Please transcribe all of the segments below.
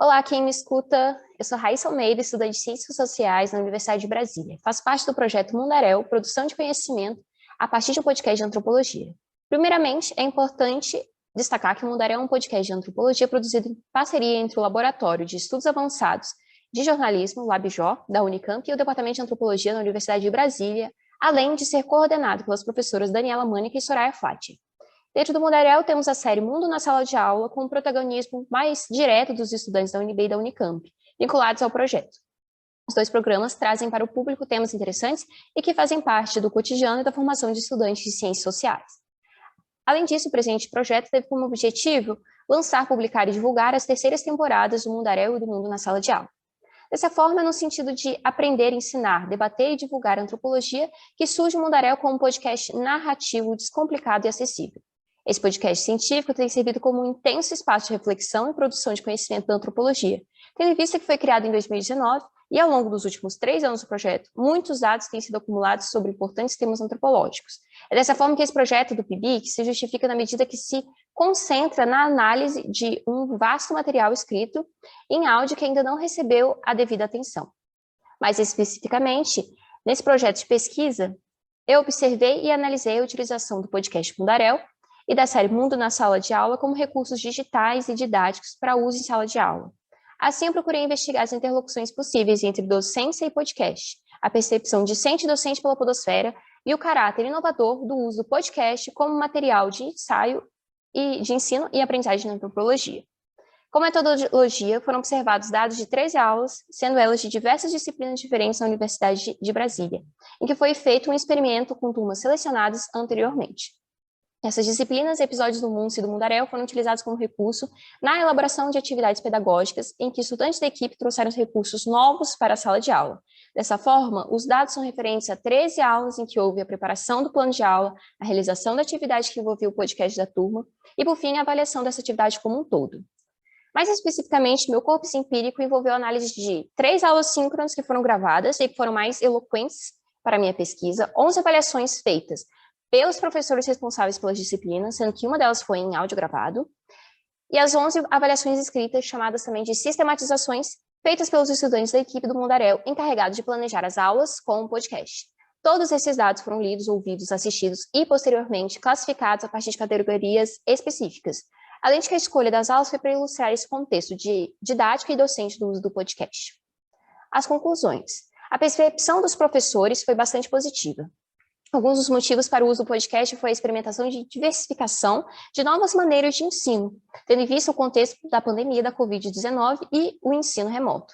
Olá, quem me escuta? Eu sou Raíssa Almeida, estudante de Ciências Sociais na Universidade de Brasília. Faço parte do projeto Mundaréu, produção de conhecimento a partir de um podcast de antropologia. Primeiramente, é importante destacar que o Mundaréu é um podcast de antropologia produzido em parceria entre o Laboratório de Estudos Avançados de Jornalismo, LabJOR, da Unicamp, e o Departamento de Antropologia da Universidade de Brasília, além de ser coordenado pelas professoras Daniela Mânica e Soraya Flati. Dentro do Mundaréu, temos a série Mundo na Sala de Aula, com o protagonismo mais direto dos estudantes da UNB e da Unicamp, vinculados ao projeto. Os dois programas trazem para o público temas interessantes e que fazem parte do cotidiano e da formação de estudantes de ciências sociais. Além disso, o presente projeto teve como objetivo lançar, publicar e divulgar as terceiras temporadas do Mundaréu e do Mundo na Sala de Aula. Dessa forma, no sentido de aprender, ensinar, debater e divulgar antropologia, que surge o Mundaréu como um podcast narrativo, descomplicado e acessível. Esse podcast científico tem servido como um intenso espaço de reflexão e produção de conhecimento da antropologia, tendo em vista que foi criado em 2019 e, ao longo dos últimos 3 anos do projeto, muitos dados têm sido acumulados sobre importantes temas antropológicos. É dessa forma que esse projeto do PIBIC se justifica na medida que se concentra na análise de um vasto material escrito em áudio que ainda não recebeu a devida atenção. Mais especificamente, nesse projeto de pesquisa, eu observei e analisei a utilização do podcast Mundaréu e da série Mundo na Sala de Aula como recursos digitais e didáticos para uso em sala de aula. Assim, eu procurei investigar as interlocuções possíveis entre docência e podcast, a percepção discente-docente pela podosfera e o caráter inovador do uso do podcast como material de ensaio e de ensino e aprendizagem na antropologia. Como metodologia, foram observados dados de 13 aulas, sendo elas de diversas disciplinas diferentes na Universidade de Brasília, em que foi feito um experimento com turmas selecionadas anteriormente. Essas disciplinas e episódios do MUNCE e do Mundaréu foram utilizados como recurso na elaboração de atividades pedagógicas em que estudantes da equipe trouxeram os recursos novos para a sala de aula. Dessa forma, os dados são referentes a 13 aulas em que houve a preparação do plano de aula, a realização da atividade que envolvia o podcast da turma e, por fim, a avaliação dessa atividade como um todo. Mais especificamente, meu corpus empírico envolveu a análise de 3 aulas síncronas que foram gravadas e que foram mais eloquentes para a minha pesquisa, 11 avaliações feitas pelos professores responsáveis pelas disciplinas, sendo que uma delas foi em áudio gravado, e as 11 avaliações escritas, chamadas também de sistematizações, feitas pelos estudantes da equipe do Mundaréu, encarregados de planejar as aulas com o podcast. Todos esses dados foram lidos, ouvidos, assistidos e, posteriormente, classificados a partir de categorias específicas, além de que a escolha das aulas foi para ilustrar esse contexto de didático e docente do uso do podcast. As conclusões. A percepção dos professores foi bastante positiva. Alguns dos motivos para o uso do podcast foi a experimentação de diversificação de novas maneiras de ensino, tendo em vista o contexto da pandemia da Covid-19 e o ensino remoto.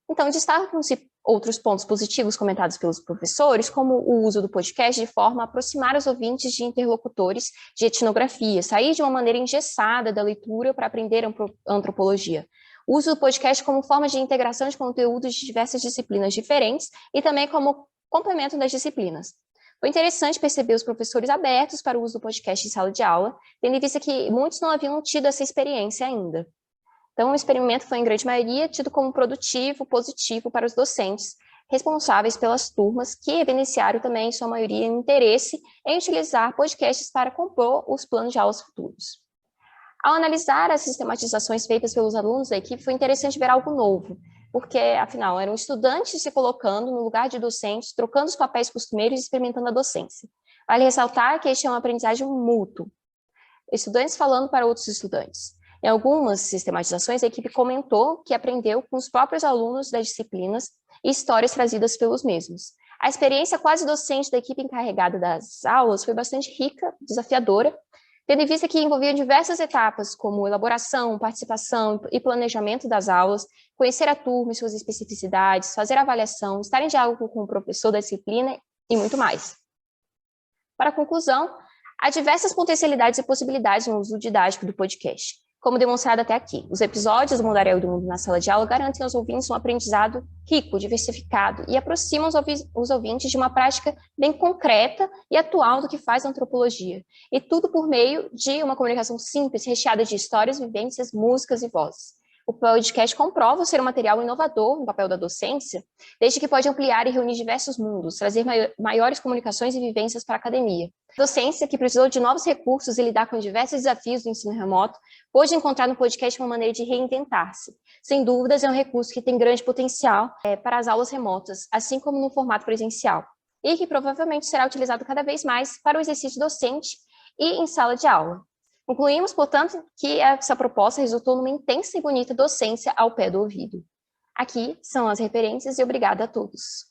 Então, destacam-se outros pontos positivos comentados pelos professores, como o uso do podcast de forma a aproximar os ouvintes de interlocutores de etnografia, sair de uma maneira engessada da leitura para aprender antropologia. O uso do podcast como forma de integração de conteúdos de diversas disciplinas diferentes e também como complemento das disciplinas. Foi interessante perceber os professores abertos para o uso do podcast em sala de aula, tendo em vista que muitos não haviam tido essa experiência ainda. Então, o experimento foi, em grande maioria, tido como produtivo, positivo para os docentes, responsáveis pelas turmas, que evidenciaram também, em sua maioria, interesse em utilizar podcasts para compor os planos de aulas futuros. Ao analisar as sistematizações feitas pelos alunos da equipe, foi interessante ver algo novo, porque, afinal, eram estudantes se colocando no lugar de docentes, trocando os papéis costumeiros e experimentando a docência. Vale ressaltar que este é uma aprendizagem mútuo, estudantes falando para outros estudantes. Em algumas sistematizações, a equipe comentou que aprendeu com os próprios alunos das disciplinas e histórias trazidas pelos mesmos. A experiência quase docente da equipe encarregada das aulas foi bastante rica, desafiadora, tendo em vista que envolvia diversas etapas, como elaboração, participação e planejamento das aulas, conhecer a turma e suas especificidades, fazer avaliação, estar em diálogo com o professor da disciplina e muito mais. Para a conclusão, há diversas potencialidades e possibilidades no uso didático do podcast, como demonstrado até aqui. Os episódios do Mundaréu e do Mundo na Sala de Aula garantem aos ouvintes um aprendizado rico, diversificado e aproximam os ouvintes de uma prática bem concreta e atual do que faz a antropologia. E tudo por meio de uma comunicação simples, recheada de histórias, vivências, músicas e vozes. O podcast comprova ser um material inovador no papel da docência, desde que pode ampliar e reunir diversos mundos, trazer maiores comunicações e vivências para a academia. A docência, que precisou de novos recursos e lidar com diversos desafios do ensino remoto, pôde encontrar no podcast uma maneira de reinventar-se. Sem dúvidas, é um recurso que tem grande potencial para as aulas remotas, assim como no formato presencial, e que provavelmente será utilizado cada vez mais para o exercício docente e em sala de aula. Concluímos, portanto, que essa proposta resultou numa intensa e bonita docência ao pé do ouvido. Aqui são as referências e obrigada a todos.